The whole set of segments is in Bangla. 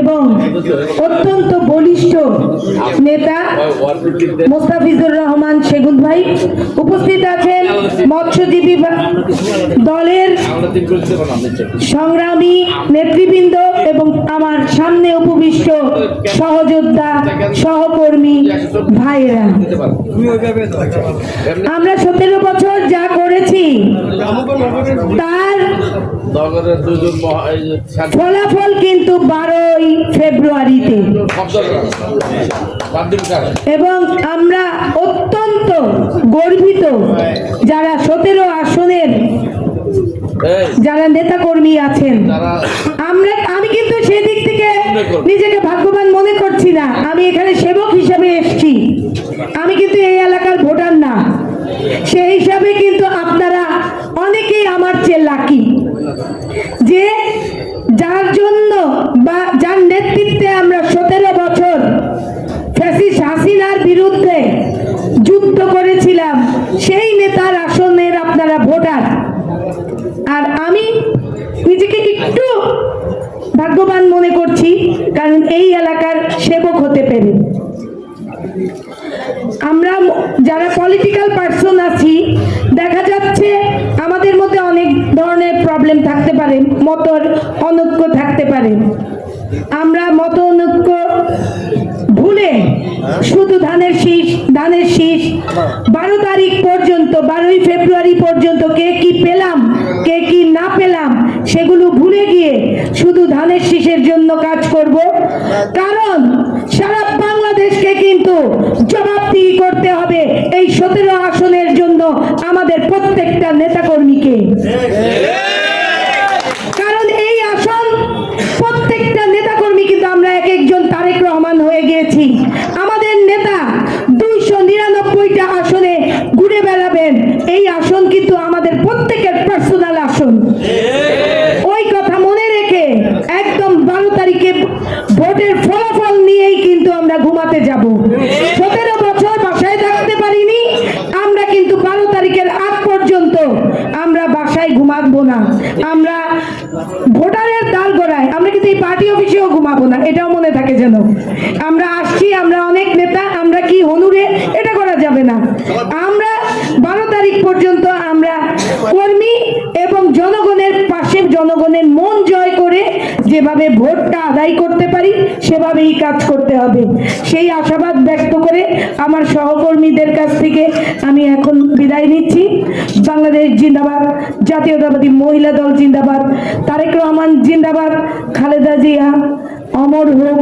এবং অত্যন্ত বলিষ্ঠ নেতা মোস্তাফিজুর রহমান সেগুন ভাই, উপস্থিত আছেন মৎস্যজীবী দলের সংগ্রামী নেতৃবৃন্দ এবং আমার সামনে উপবিষ্ট সহযোদ্ধা সহকর্মী ভাইরা। আমরা 17 বছর যা করেছি তার ফলাফল কিন্তু 12ই ফেব্রুয়ারিতে, এবং আমরা অত্যন্ত গর্বিত যারা 17 আসনের যারা নেতা কর্মী আছেন। আমি কিন্তু সেদিক থেকে নিজেকে ভাগ্যবান মনে করছি না। আমি এখানে সেবক হিসেবে এসেছি, আমি কিন্তু এই এলাকার ভোটার না। সেই হিসাবে কিন্তু আপনারা অনেকেই আমার চেয়ে লাকি যে যার জন্য বা যার নেতৃত্বে আমরা 17 বছর ফ্যাসিস্ট হাসিনার বিরুদ্ধে যুদ্ধ করেছিলাম, সেই নেতার আসনের আপনারা ভোটার। আর আমি নিজেকে একটু ভাগ্যবান মনে করছি, কারণ এই এলাকার সেবক হতে পেরে। আমরা যারা পলিটিক্যাল পার্সন আছি, দেখা যাচ্ছে আমাদের মধ্যে অনেক ধরনের প্রবলেম থাকতে পারে, মত অনৈক্য থাকতে পারে। আমরা মত অনৈক্য ভুলে শুধু ধানের শীষ 12 তারিখ পর্যন্ত, 12ই ফেব্রুয়ারি পর্যন্ত কে কি পেলাম কে কি না পেলাম সেগুলো ভুলে গিয়ে শুধু ধানের শীষের জন্য কাজ করব। কারণ সারা বাংলাদেশকে কিন্তু জবাবদিহি করতে হবে এই 17 আসনের জন্য আমাদের প্রত্যেকটা নেতাকর্মীকে। কারণ এই আসন প্রত্যেকটা নেতাকর্মী কিন্তু আমরা এক একজন তারেক রহমান হয়ে গিয়েছি। আমাদের নেতা 299টা আসনে ঘুরে বেড়াবেন। এই আসন কিন্তু আমাদের প্রত্যেকের পার্সোনাল আসন। ওই কথা মনে রেখে একদম 12 তারিখে ভোটের ফলাফল নিয়েই কিন্তু আমরা ঘুমাতে যাব। 17 বছর বাসায় থাকতে পারিনি, আমরা কিন্তু 12 তারিখের আগ পর্যন্ত আমরা বাসায় ঘুমাবো না। আমরা ভোটারের দ্বার গোড়ায়, আমরা কিন্তু এই পার্টি অফিসেও ঘুমাবো না, এটাও মনে থাকে যেন। আমরা আসছি, আমরা অনেক নেতা, আমরা কি হনুরে, এটা করা যাবে না। আমরা 12 তারিখ পর্যন্ত আমরা কর্মী এবং জনগণের পাশে, জনগণের মন জয় করে যেভাবে ভোটটা আদায় করতে পারি সেভাবেই কাজ করতে হবে। সেই আশাবাদ ব্যক্ত করে আমার সহকর্মীদের কাছ থেকে আমি এখন বিদায় নিচ্ছি। বাংলাদেশ জিন্দাবাদ, জাতীয়তাবাদী মহিলা দল জিন্দাবাদ, তারেক রহমান জিন্দাবাদ, খালেদা জিয়া অমর হোক,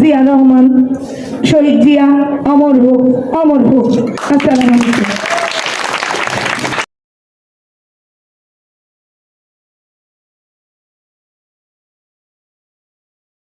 জিয়া রহমান, শহীদ জিয়া অমর হোক, অমর হোক। আসসালামু আলাইকুম।